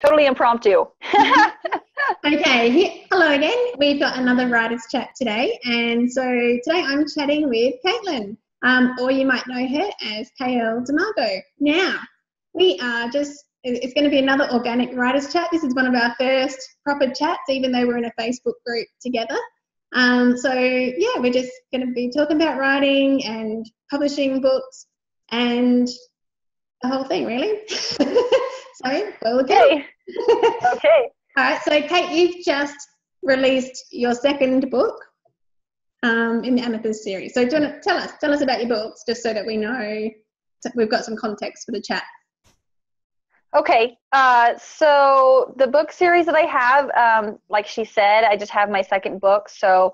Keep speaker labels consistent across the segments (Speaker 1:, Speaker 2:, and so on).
Speaker 1: Totally impromptu.
Speaker 2: Okay, hello again. We've got another writer's chat today. And so today I'm chatting with Caitlin, or you might know her as KL Dimago. Now, it's going to be another organic writer's chat. This is one of our first proper chats, even though we're in a Facebook group together. We're just going to be talking about writing and publishing books and the whole thing, really. So,
Speaker 1: Okay. Okay.
Speaker 2: All right, so Kate, you've just released your second book in the Amethyst series. So do you want to tell us about your books, just so that we know we've got some context for the chat.
Speaker 1: Okay, so the book series that I have, like she said, I just have my second book. So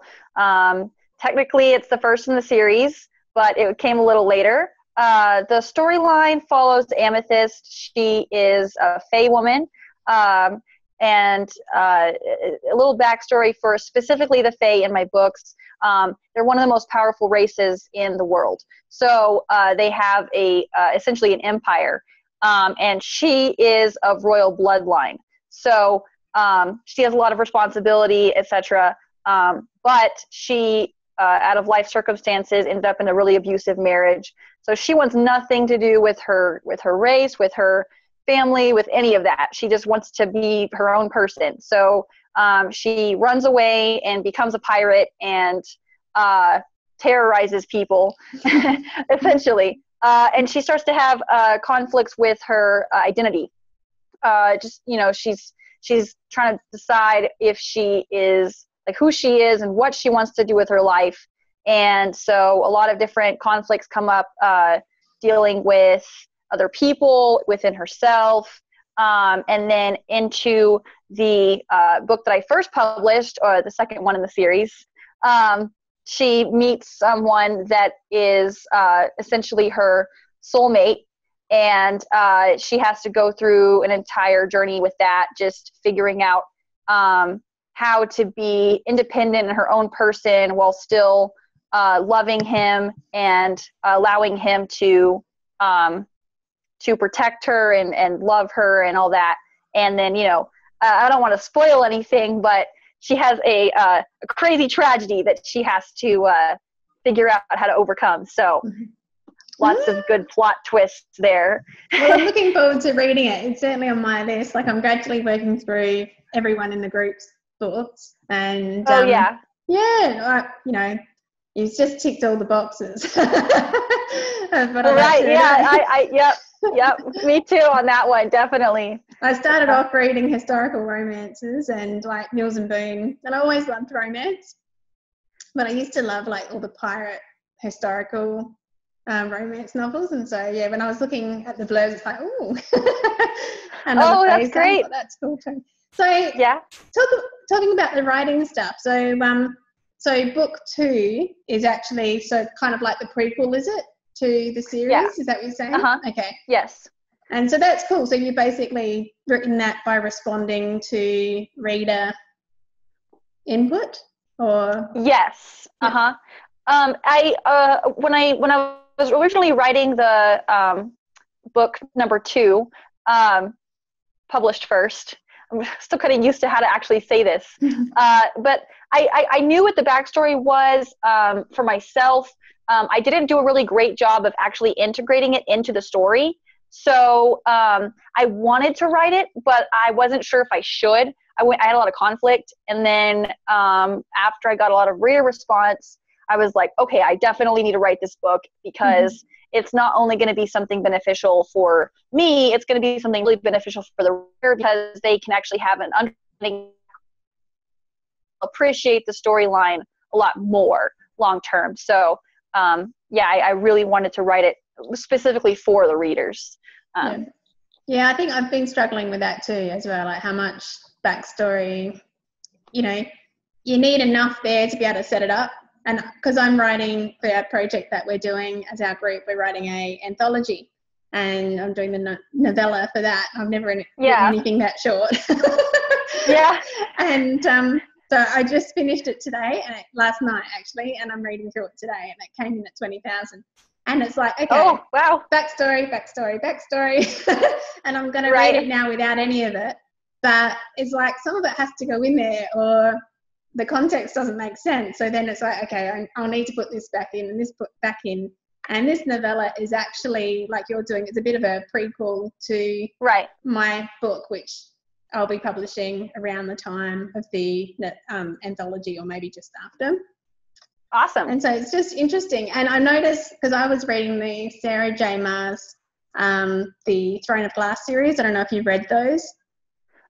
Speaker 1: technically it's the first in the series, but it came a little later. The storyline follows Amethyst. She is a Fae woman. And a little backstory for specifically the Fae in my books. They're one of the most powerful races in the world. So they have essentially an empire. And she is of royal bloodline. So she has a lot of responsibility, etc. But she, out of life circumstances, ended up in a really abusive marriage. So she wants nothing to do with her race, with her family, with any of that. She just wants to be her own person. So she runs away and becomes a pirate and terrorizes people, essentially. And she starts to have conflicts with her identity. She's trying to decide if she is, like, who she is and what she wants to do with her life. And so a lot of different conflicts come up dealing with other people, within herself, and then into the book that I first published, or the second one in the series. She meets someone that is essentially her soulmate, and she has to go through an entire journey with that, just figuring out how to be independent in her own person while still loving him and allowing him to protect her and love her and all that. And then, I don't want to spoil anything, but she has a crazy tragedy that she has to figure out how to overcome. So lots of good plot twists there.
Speaker 2: Well, I'm looking forward to reading it. It's certainly on my list. Like, I'm gradually working through everyone in the group's thoughts. And you've just ticked all the boxes.
Speaker 1: Right, yeah, yep, me too on that one, definitely.
Speaker 2: I started off reading historical romances and like Mills and Boon, and I always loved romance, but I used to love like all the pirate historical romance novels. And so when I was looking at the blurbs, it's like, ooh.
Speaker 1: That's great.
Speaker 2: That's cool too. So yeah, talking about the writing stuff. So book 2 is actually kind of like the prequel, is it, to the series? Yeah. Is that what you're saying? Okay.
Speaker 1: Yes.
Speaker 2: And so that's cool. So you've basically written that by responding to reader input, or?
Speaker 1: Yes. Yeah. When I was originally writing the book number 2, published first. I'm still kind of used to how to actually say this. But I knew what the backstory was for myself. I didn't do a really great job of actually integrating it into the story. So I wanted to write it, but I wasn't sure if I should. I had a lot of conflict. And then after I got a lot of reader response, I was like, okay, I definitely need to write this book, because it's not only going to be something beneficial for me, it's going to be something really beneficial for the reader, because they can actually have an understanding, appreciate the storyline a lot more long term. So I really wanted to write it specifically for the readers.
Speaker 2: I think I've been struggling with that too as well, like how much backstory, you need enough there to be able to set it up. And because I'm writing for our project that we're doing as our group, we're writing a anthology, and I'm doing the novella for that. I've never written anything that short. And so I just finished it today, last night actually, and I'm reading through it today, and it came in at 20,000. And it's like, okay,
Speaker 1: oh, wow.
Speaker 2: backstory. And I'm going to read it now without any of it. but it's like some of it has to go in there or the context doesn't make sense. So then it's like, okay, I'll need to put this back in and this put back in. And this novella is actually, like you're doing, it's a bit of a prequel to my book, which I'll be publishing around the time of the anthology or maybe just after.
Speaker 1: Awesome.
Speaker 2: And so it's just interesting. And I noticed, because I was reading the Sarah J. Maas, the Throne of Glass series. I don't know if you've read those.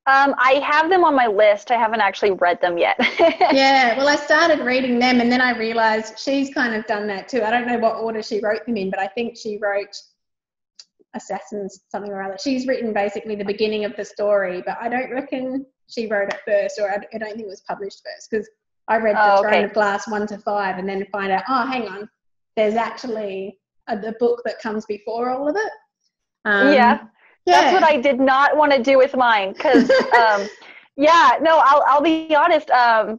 Speaker 1: I have them on my list. I haven't actually read them yet.
Speaker 2: Yeah, well, I started reading them and then I realised she's kind of done that too. I don't know what order she wrote them in, but I think she wrote Assassins something or other. She's written basically the beginning of the story, but I don't reckon she wrote it first, or I don't think it was published first, because I read the Throne of Glass 1 to 5 and then find out, oh, hang on, there's actually the book that comes before all of it.
Speaker 1: Yeah. That's what I did not want to do with mine, because, I'll be honest.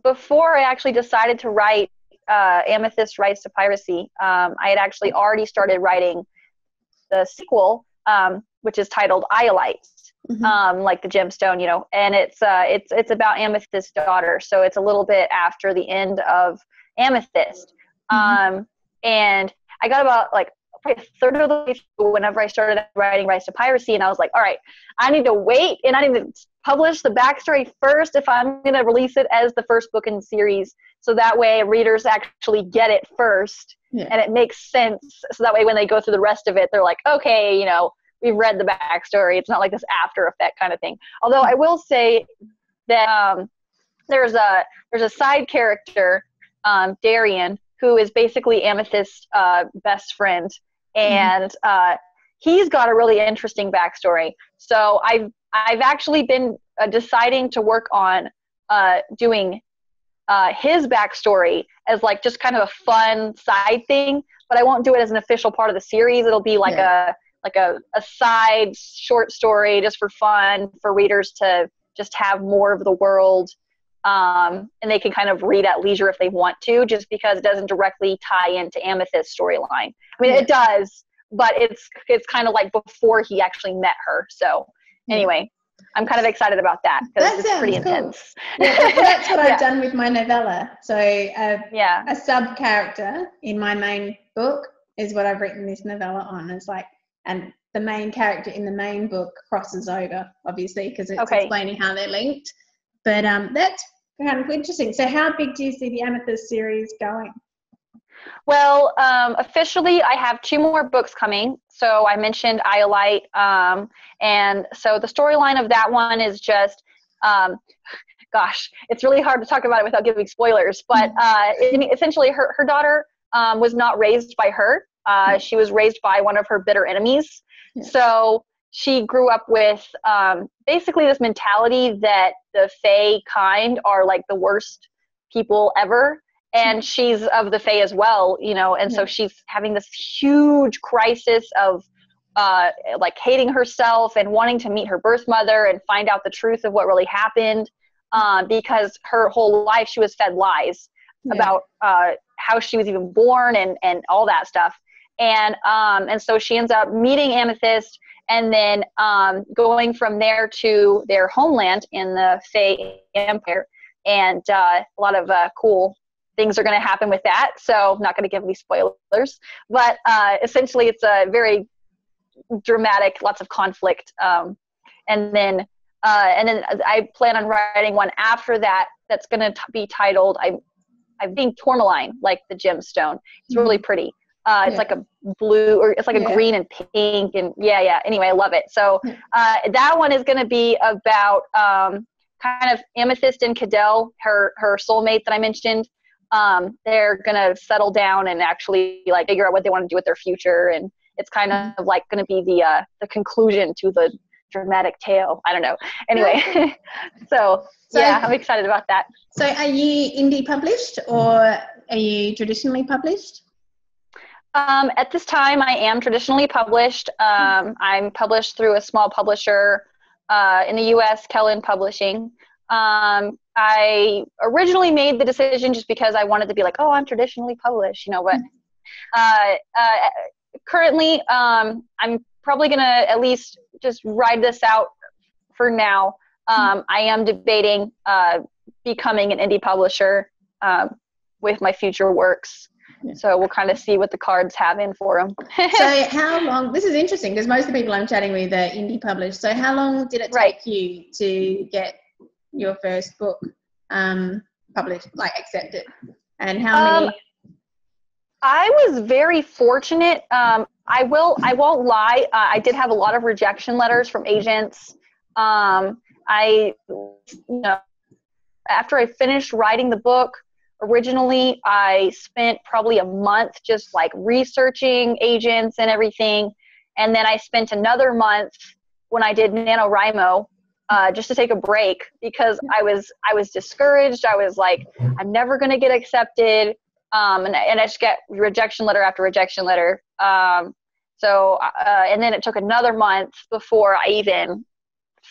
Speaker 1: Before I actually decided to write Amethyst Rise to Piracy, I had actually already started writing the sequel, which is titled Iolite, like the gemstone, and it's about Amethyst's daughter, so it's a little bit after the end of Amethyst, and I got about probably a third of the way through whenever I started writing Rise to Piracy, and I was like, all right, I need to wait and I need to publish the backstory first if I'm going to release it as the first book in the series, so that way readers actually get it first and it makes sense, so that way when they go through the rest of it, they're like, okay, we've read the backstory. It's not like this after effect kind of thing. Although I will say that there's a side character, Darian, who is basically Amethyst's best friend, and he's got a really interesting backstory. So I've actually been deciding to work on doing his backstory as just kind of a fun side thing, but I won't do it as an official part of the series. It'll be a side short story just for fun, for readers to just have more of the world. And they can kind of read at leisure if they want to, just because it doesn't directly tie into Amethyst's storyline. I mean, it does, but it's kind of like before he actually met her. So anyway, I'm kind of excited about that because it's pretty intense.
Speaker 2: Yeah, well, that's what I've done with my novella. So a sub-character in my main book is what I've written this novella on. It's and the main character in the main book crosses over, obviously, because it's explaining how they're linked. But that's kind of interesting. So how big do you see the Amethyst series going?
Speaker 1: Well, officially, I have 2 more books coming. So I mentioned Iolite, and so the storyline of that one is just, it's really hard to talk about it without giving spoilers. But essentially, her daughter was not raised by her. She was raised by one of her bitter enemies. So she grew up with basically this mentality that the Fae kind are the worst people ever. And she's of the Fae as well, and so she's having this huge crisis of hating herself and wanting to meet her birth mother and find out the truth of what really happened, because her whole life she was fed lies about how she was even born and all that stuff. And so she ends up meeting Amethyst and then going from there to their homeland in the Fae Empire. And a lot of cool things are going to happen with that. So I'm not going to give any spoilers. But essentially it's a very dramatic, lots of conflict. And then I plan on writing one after that that's going to be titled, I think, Tourmaline, like the gemstone. It's really pretty. It's like a blue, or it's like a green and pink, and anyway, I love it. So that one is going to be about kind of Amethyst and Cadell, her soulmate that I mentioned. They're going to settle down and actually figure out what they want to do with their future, and it's kind of going to be the conclusion to the dramatic tale. I don't know. Anyway, so I'm excited about that.
Speaker 2: So are you indie published or are you traditionally published?
Speaker 1: At this time, I am traditionally published. I'm published through a small publisher in the U.S., KL Publishing. I originally made the decision just because I wanted to be I'm traditionally published, but currently I'm probably going to at least just ride this out for now I am debating becoming an indie publisher with my future works. Yeah. So we'll kind of see what the cards have in for them.
Speaker 2: So how long, this is interesting because most of the people I'm chatting with are indie published. So how long did it take you to get your first book published, like accepted? And how many?
Speaker 1: I was very fortunate. I won't lie. I did have a lot of rejection letters from agents. After I finished writing the book, originally I spent probably a month just like researching agents and everything. And then I spent another month when I did NaNoWriMo just to take a break because I was discouraged. I was like, I'm never going to get accepted. And I just get rejection letter after rejection letter. And then it took another month before I even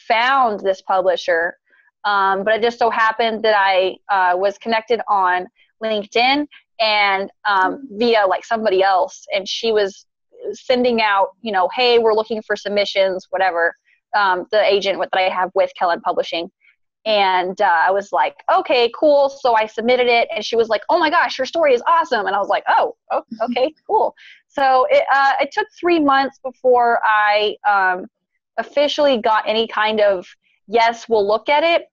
Speaker 1: found this publisher. But it just so happened that I was connected on LinkedIn and via like somebody else, and she was sending out, hey, we're looking for submissions, whatever, the agent that I have with KL Publishing. And I was like, okay, cool. So I submitted it, and she was like, oh my gosh, your story is awesome. And I was like, oh okay, cool. So it took 3 months before I officially got any kind of, yes, we'll look at it.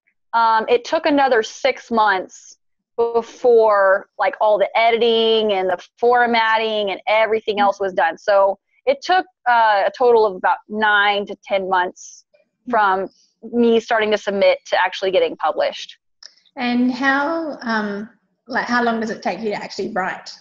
Speaker 1: It took another 6 months before like all the editing and the formatting and everything else was done. So it took a total of about 9 to 10 months from me starting to submit to actually getting published.
Speaker 2: And how long does it take you to actually write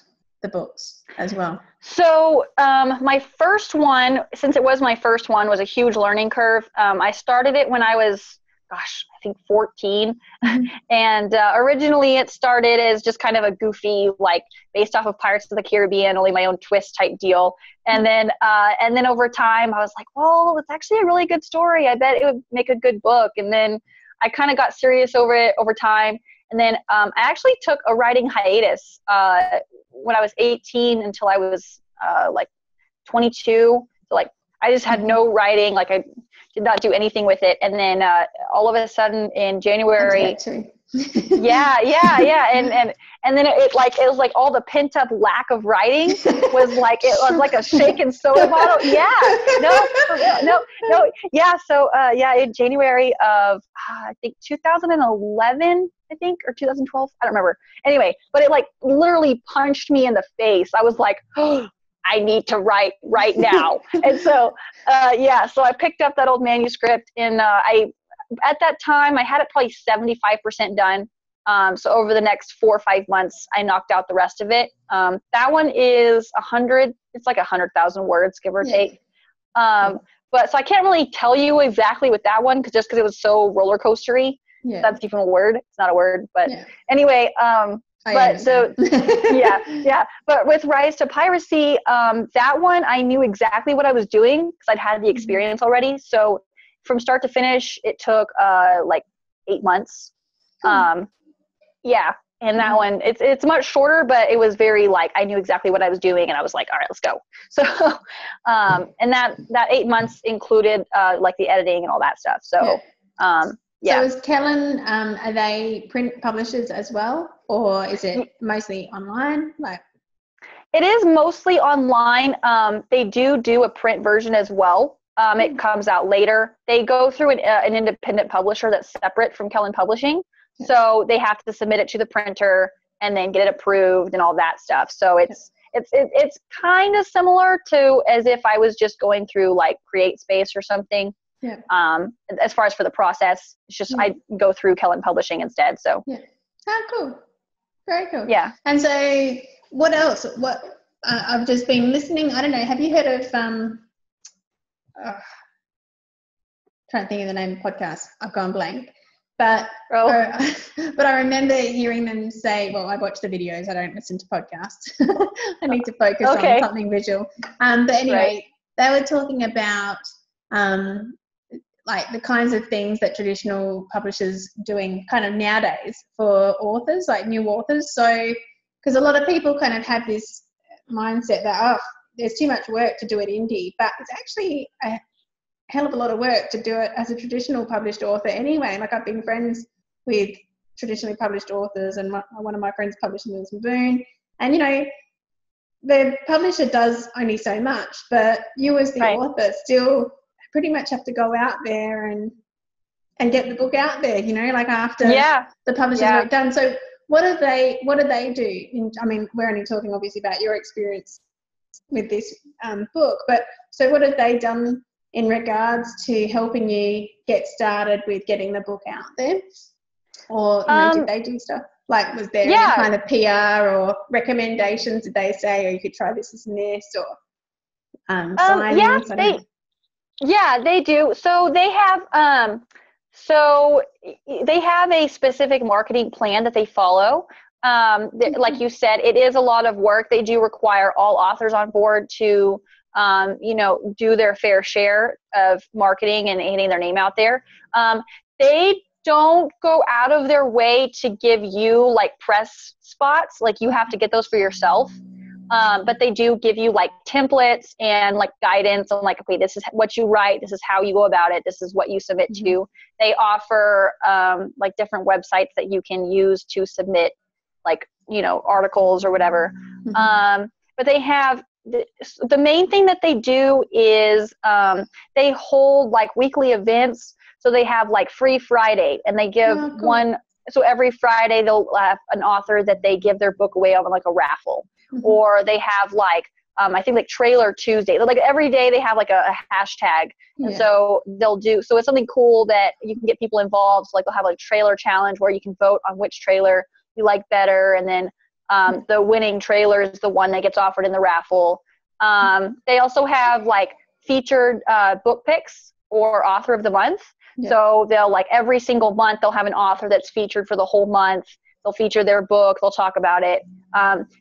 Speaker 2: the books as well?
Speaker 1: So my first one, since it was my first one, was a huge learning curve. I started it when I was, I think 14. And originally it started as just kind of a goofy, like based off of Pirates of the Caribbean, only my own twist type deal. And then over time I was like, well, it's actually a really good story. I bet it would make a good book. And then I kind of got serious over it over time. And then I actually took a writing hiatus when I was 18 until I was like 22. So like I just had no writing, like I did not do anything with it. And then all of a sudden in January, yeah. And then it was like all the pent up lack of writing was like, it was like a shaken soda bottle. Yeah, no. Yeah. So in January of, I think 2011, or 2012, I don't remember. Anyway, but it like literally punched me in the face. I was like, oh, I need to write right now. And so, so I picked up that old manuscript, and at that time I had it probably 75% done. So over the next 4 or 5 months, I knocked out the rest of it. That one is it's like 100,000 words, give or take. But so I can't really tell you exactly with that one, because it was so roller coastery. Yeah. That's even a word. It's not a word, but anyway, but with Rise to Piracy, that one I knew exactly what I was doing because I'd had the experience already. So from start to finish, it took like 8 months. And that one, it's much shorter, but it was very like I knew exactly what I was doing, and I was like, all right, let's go. So and that 8 months included like the editing and all that stuff. So
Speaker 2: So is Kellen, are they print publishers as well, or is it mostly online?
Speaker 1: It is mostly online. They do a print version as well. It comes out later. They go through an independent publisher that's separate from Kellen Publishing. Yes. So they have to submit it to the printer and then get it approved and all that stuff. So it's kind of similar to as if I was just going through like CreateSpace or something. Yeah. As far as for the process, it's just I go through Kellen Publishing instead. So.
Speaker 2: Yeah. Oh, cool. Very cool.
Speaker 1: Yeah.
Speaker 2: And so, what else? I've just been listening. I don't know. Have you heard of? Trying to think of the name of the podcast. I've gone blank. But but I remember hearing them say, "Well, I watch the videos. I don't listen to podcasts. I need to focus on something visual." But anyway, they were talking about. Like the kinds of things that traditional publishers doing kind of nowadays for authors, like new authors. So, because a lot of people kind of have this mindset that, there's too much work to do it indie, but it's actually hell of a lot of work to do it as a traditional published author anyway. Like, I've been friends with traditionally published authors, and one of my friends published in Mills and Boon, and, you know, the publisher does only so much, but you as the author still pretty much have to go out there and get the book out there, you know, like after the publisher's work done. So what do they do? I mean, we're only talking obviously about your experience with this book, but so what have they done in regards to helping you get started with getting the book out there? Or, you know, did they do stuff? Like, was there any kind of PR or recommendations? Did they say, oh, you could try this and this, or signings?
Speaker 1: They do. So they have a specific marketing plan that they follow. Like you said, it is a lot of work. They do require all authors on board to, you know, do their fair share of marketing and getting their name out there. They don't go out of their way to give you like press spots. Like, you have to get those for yourself. But they do give you like templates and like guidance on like, okay, this is what you write. This is how you go about it. This is what you submit to. They offer like different websites that you can use to submit, like, you know, articles or whatever. But they have, the main thing that they do is they hold like weekly events. So they have like Free Friday, and they give one. So every Friday they'll have an author that they give their book away on like a raffle. Or they have like, I think like Trailer Tuesday. Like every day they have like a hashtag. And so they'll do, so it's something cool that you can get people involved. So like they'll have like trailer challenge where you can vote on which trailer you like better. And then the winning trailer is the one that gets offered in the raffle. They also have like featured book picks or author of the month. So they'll like every single month they'll have an author that's featured for the whole month. They'll feature their book. They'll talk about it.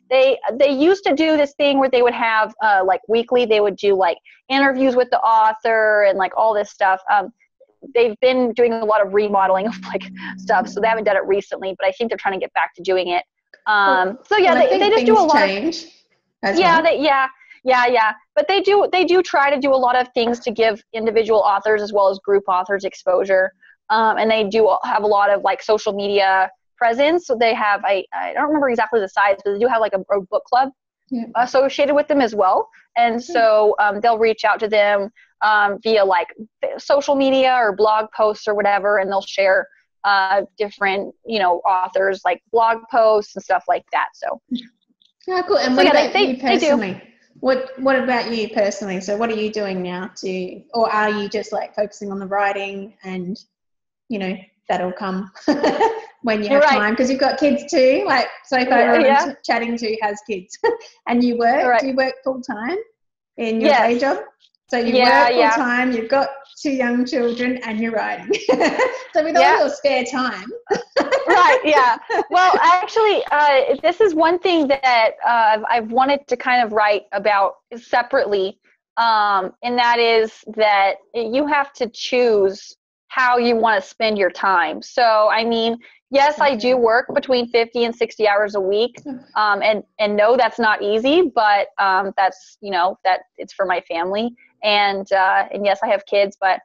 Speaker 1: They used to do this thing where they would have like weekly, they would do like interviews with the author and like all this stuff. They've been doing a lot of remodeling of like stuff, so they haven't done it recently, but I think they're trying to get back to doing it. So yeah, they just do a lot
Speaker 2: change
Speaker 1: of but they do try to do a lot of things to give individual authors as well as group authors exposure. And they do have a lot of like social media presence. So they have, I don't remember exactly the size, but they do have like a book club associated with them as well. And so they'll reach out to them via like social media or blog posts or whatever, and they'll share different, you know, authors like blog posts and stuff like that. So
Speaker 2: cool. And what about you personally? What about you personally? So what are you doing now or are you just like focusing on the writing and, you know, that'll come when you have time, because you've got kids too, like so far I'm chatting to has kids. And you work, do you work full time in your day job? So you work full time, you've got 2 young children, and you're writing. So with all your spare time.
Speaker 1: Well, actually, this is one thing that I've wanted to kind of write about separately, and that is that you have to choose how you want to spend your time. So, I mean, yes, I do work between 50 and 60 hours a week. And no, that's not easy, but that's, you know, that it's for my family. And yes, I have kids, but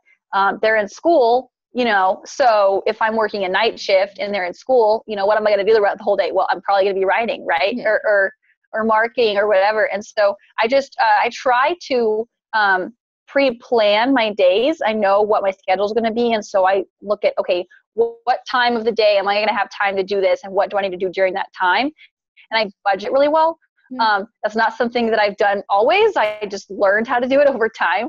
Speaker 1: they're in school, you know, so if I'm working a night shift and they're in school, you know, what am I going to do the whole day? Well, I'm probably going to be writing, right? Or marketing or whatever. And so I try to pre-plan my days. I know what my schedule is going to be. And so I look at, okay, what time of the day am I going to have time to do this? And what do I need to do during that time? And I budget really well. That's not something that I've done always. I just learned how to do it over time.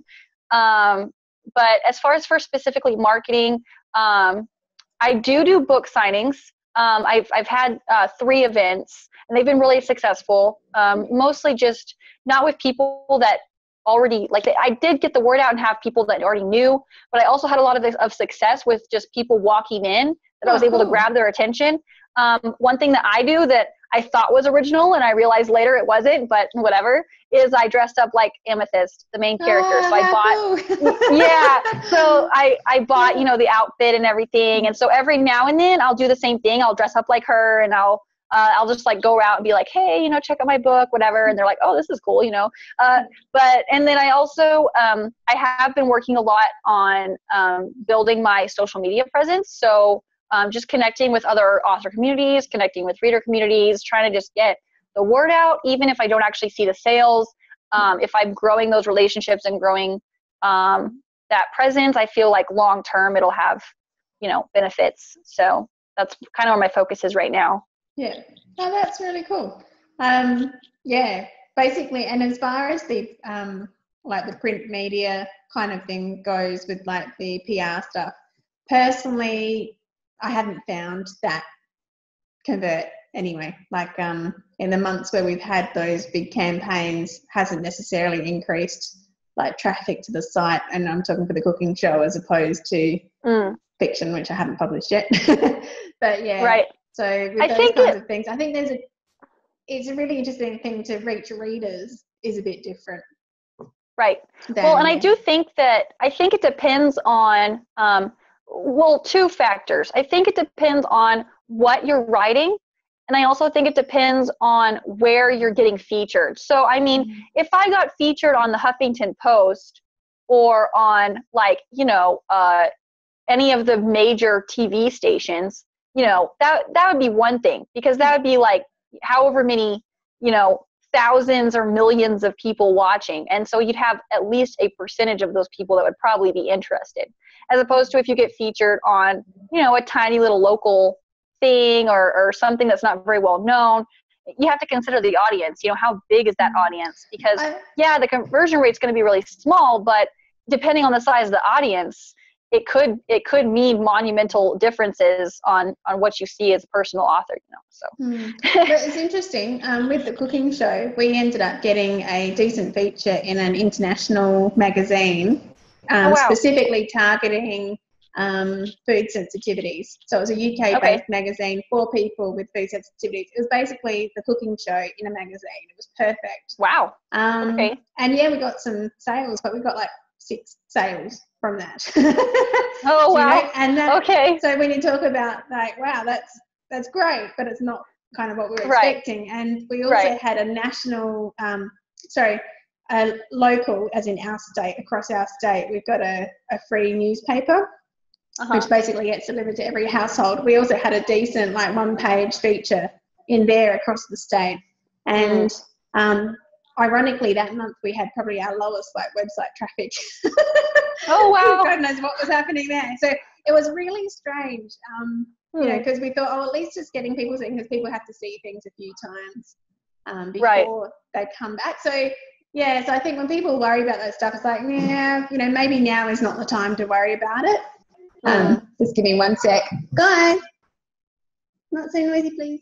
Speaker 1: But as far as for specifically marketing, I do book signings. I've had 3 events, and they've been really successful. Mostly just not with people that already, like, I did get the word out and have people that already knew, but I also had a lot of success with just people walking in that I was able to grab their attention. One thing that I do that I thought was original and I realized later it wasn't, but whatever, is I dressed up like Amethyst, the main character. So I bought, so I bought, you know, the outfit and everything. And so every now and then I'll do the same thing. I'll dress up like her and I'll I'll just like go out and be like, hey, check out my book, whatever. And they're like, oh, this is cool, and then I also, I have been working a lot on building my social media presence. So just connecting with other author communities, connecting with reader communities, trying to just get the word out, even if I don't actually see the sales. If I'm growing those relationships and growing that presence, I feel like long term it'll have, benefits. So that's kind of where my focus is right now.
Speaker 2: Yeah, oh, that's really cool. Yeah, basically, and as far as the like the print media kind of thing goes with like the PR stuff, personally, I haven't found that convert anyway. Like in the months where we've had those big campaigns, hasn't necessarily increased like traffic to the site, and I'm talking for the cooking show as opposed to fiction, which I haven't published yet. But yeah,
Speaker 1: right.
Speaker 2: So with those kinds of things, I think it's a really interesting thing to reach readers is a bit different.
Speaker 1: Right. Well, and I do think it depends on, two factors. I think it depends on what you're writing. And I also think it depends on where you're getting featured. So, I mean, if I got featured on the Huffington Post or on like, any of the major TV stations, that would be one thing, because that would be like however many, thousands or millions of people watching. And so you'd have at least a percentage of those people that would probably be interested, as opposed to if you get featured on, a tiny little local thing or something that's not very well known. You have to consider the audience, how big is that audience? Because the conversion rate's going to be really small, but depending on the size of the audience, it could mean monumental differences on what you see as a personal author, so.
Speaker 2: But it's interesting, with the cooking show, we ended up getting a decent feature in an international magazine, specifically targeting food sensitivities. So it was a UK-based magazine for people with food sensitivities. It was basically the cooking show in a magazine. It was perfect.
Speaker 1: Wow.
Speaker 2: And we got some sales, but we got like 6 sales from that.
Speaker 1: Oh wow.
Speaker 2: And that, so when you talk about like, wow, that's great, but it's not kind of what we were expecting. And we also had a national, local, as in our state, across our state, we've got a free newspaper, which basically gets delivered to every household. We also had a decent like 1-page feature in there across the state. And ironically, that month we had probably our lowest like website traffic.
Speaker 1: Oh wow!
Speaker 2: God knows what was happening there. So it was really strange, because we thought, at least just getting people seeing, because people have to see things a few times before they come back. So so I think when people worry about that stuff, it's like, maybe now is not the time to worry about it. Just give me 1 sec, guys. Not so noisy, please.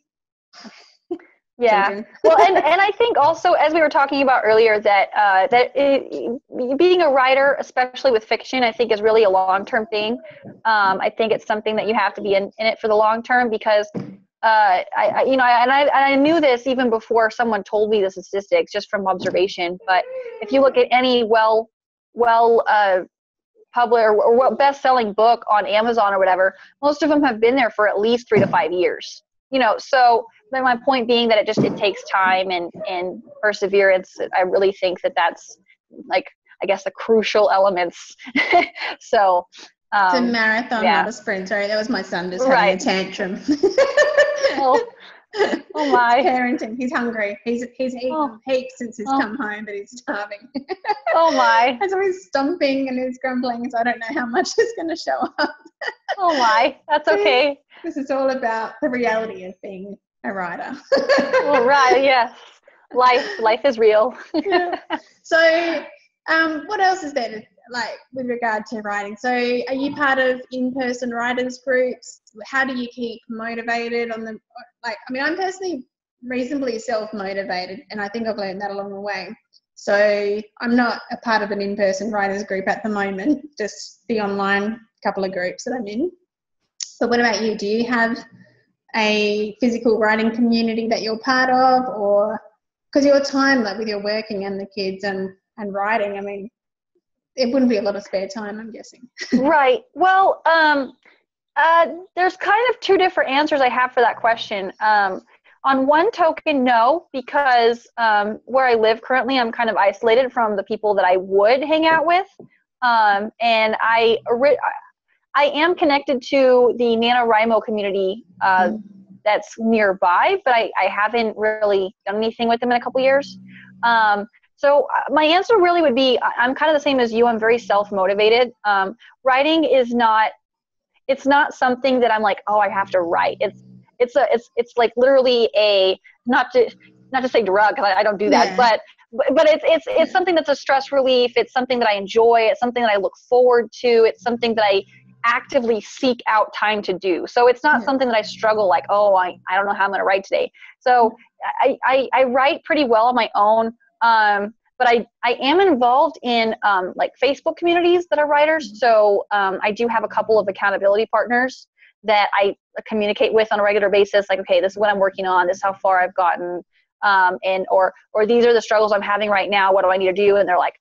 Speaker 1: Yeah. Well, and I think also, as we were talking about earlier, that being a writer, especially with fiction, I think is really a long-term thing. I think it's something that you have to be in it for the long term, because I knew this even before someone told me the statistics, just from observation. But if you look at any published or best-selling book on Amazon or whatever, most of them have been there for at least 3 to 5 years. So but my point being that it takes time and perseverance. I really think that's like, I guess, the crucial elements. So
Speaker 2: it's a marathon, not a sprint. Sorry, that was my son just having a tantrum.
Speaker 1: Oh my!
Speaker 2: It's parenting. He's hungry. He's eaten heaps since he's come home, but he's starving.
Speaker 1: Oh my!
Speaker 2: And so he's stomping and he's grumbling. So I don't know how much is going to show up.
Speaker 1: Oh my! That's okay.
Speaker 2: This is all about the reality of being a writer.
Speaker 1: Well, right. Yes. Life is real.
Speaker 2: Yeah. So, what else is there like with regard to writing? So, are you part of in-person writers groups? How do you keep motivated on the I'm personally reasonably self-motivated, and I think I've learned that along the way. So I'm not a part of an in-person writers group at the moment, just the online couple of groups that I'm in. But what about you? Do you have a physical writing community that you're part of, or because your time, like with your working and the kids and writing, I mean, it wouldn't be a lot of spare time, I'm guessing.
Speaker 1: Right. Well, there's kind of 2 different answers I have for that question. On On one token, no, because where I live currently, I'm kind of isolated from the people that I would hang out with. And I am connected to the NaNoWriMo community that's nearby, but I haven't really done anything with them in a couple years. So my answer really would be, I'm kind of the same as you. I'm very self-motivated. Writing is not, it's not something that I'm like, oh, I have to write. It's like literally not to say drug, because I don't do that, but it's something that's a stress relief. It's something that I enjoy. It's something that I look forward to. It's something that I actively seek out time to do. So it's not something that I struggle like, oh, I don't know how I'm going to write today. So I write pretty well on my own. But I am involved in like Facebook communities that are writers. So I do have a couple of accountability partners that I communicate with on a regular basis. Like, okay, this is what I'm working on. This is how far I've gotten. Or these are the struggles I'm having right now. What do I need to do? And they're like,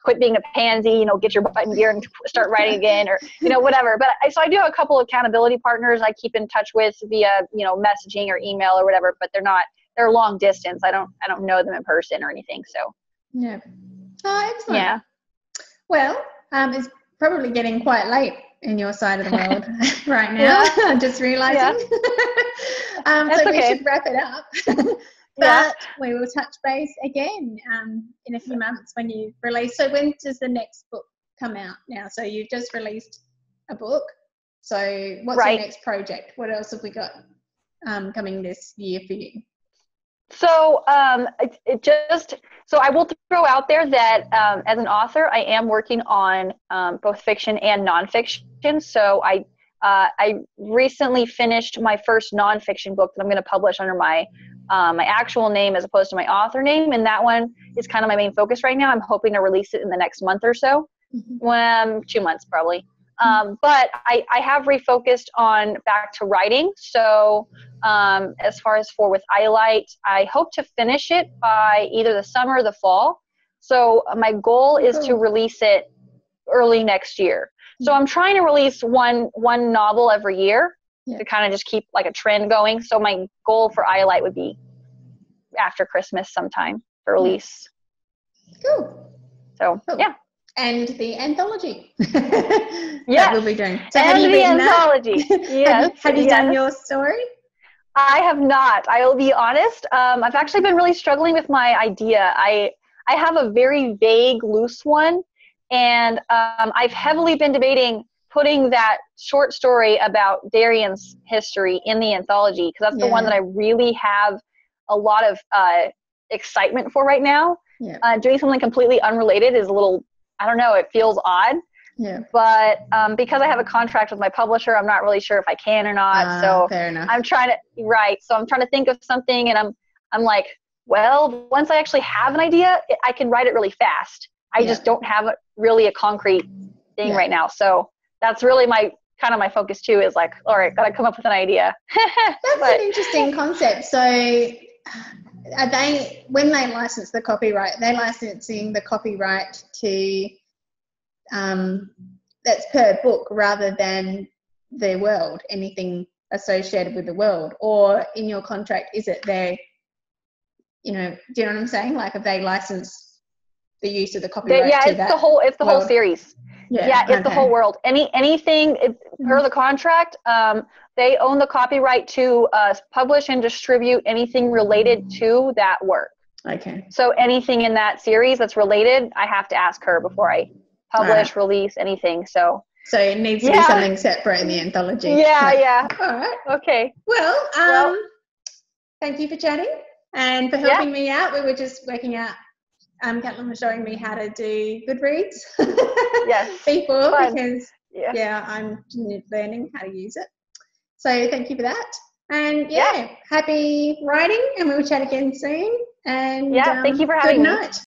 Speaker 1: quit being a pansy, get your butt in gear and start writing again, or, whatever. But so I do have a couple of accountability partners I keep in touch with via, messaging or email or whatever, but they're long distance. I don't know them in person or anything. So.
Speaker 2: Yeah. Oh, excellent.
Speaker 1: Yeah.
Speaker 2: Well, it's probably getting quite late in your side of the world right now. I'm just realizing.
Speaker 1: Yeah.
Speaker 2: So
Speaker 1: okay.
Speaker 2: we should wrap it up. But we will touch base again in a few months when you release. So when does the next book come out now? So you've just released a book. So what's your next project? What else have we got coming this year for you?
Speaker 1: So so I will throw out there that as an author, I am working on both fiction and nonfiction. So I recently finished my first nonfiction book that I'm going to publish under my actual name as opposed to my author name, and that one is kind of my main focus right now. I'm hoping to release it in the next month or so, 2 months probably. But I have refocused on back to writing. So as far as with iLight, I hope to finish it by either the summer or the fall. So my goal is to release it early next year. So I'm trying to release one novel every year to kind of just keep like a trend going. So my goal for iLight would be after Christmas sometime for release.
Speaker 2: Cool.
Speaker 1: So yeah.
Speaker 2: And the anthology.
Speaker 1: Yes.
Speaker 2: We'll be doing. So
Speaker 1: and
Speaker 2: have you
Speaker 1: the
Speaker 2: written
Speaker 1: anthology.
Speaker 2: That?
Speaker 1: Yes.
Speaker 2: Have you done your story?
Speaker 1: I have not. I will be honest. I've actually been really struggling with my idea. I have a very vague, loose one, and I've heavily been debating putting that short story about Darian's history in the anthology, because that's the one that I really have a lot of excitement for right now. Doing something completely unrelated is a little, I don't know, it feels odd. But because I have a contract with my publisher, I'm not really sure if I can or not. So
Speaker 2: fair enough.
Speaker 1: I'm trying to think of something, and I'm like, well, once I actually have an idea, I can write it really fast. I just don't have really a concrete thing right now. So that's really my focus too, is like, all right, gotta come up with an idea.
Speaker 2: That's an interesting concept. So when they license the copyright, they're licensing the copyright to that's per book rather than the world, anything associated with the world, or in your contract, is it do you know what I'm saying? Like, if they license the use of the copyright to that?
Speaker 1: It's the whole series. It's the whole world. Anything per the contract, they own the copyright to publish and distribute anything related to that work.
Speaker 2: Okay.
Speaker 1: So anything in that series that's related, I have to ask her before I publish, release, anything. So
Speaker 2: it needs to be something separate in the anthology.
Speaker 1: Yeah.
Speaker 2: All right.
Speaker 1: Okay.
Speaker 2: Well, thank you for chatting and for helping me out. We were just working out. Caitlin was showing me how to do Goodreads before, because I'm learning how to use it. So thank you for that. And happy writing, and we'll chat again soon. And
Speaker 1: thank you for having me.
Speaker 2: Good night.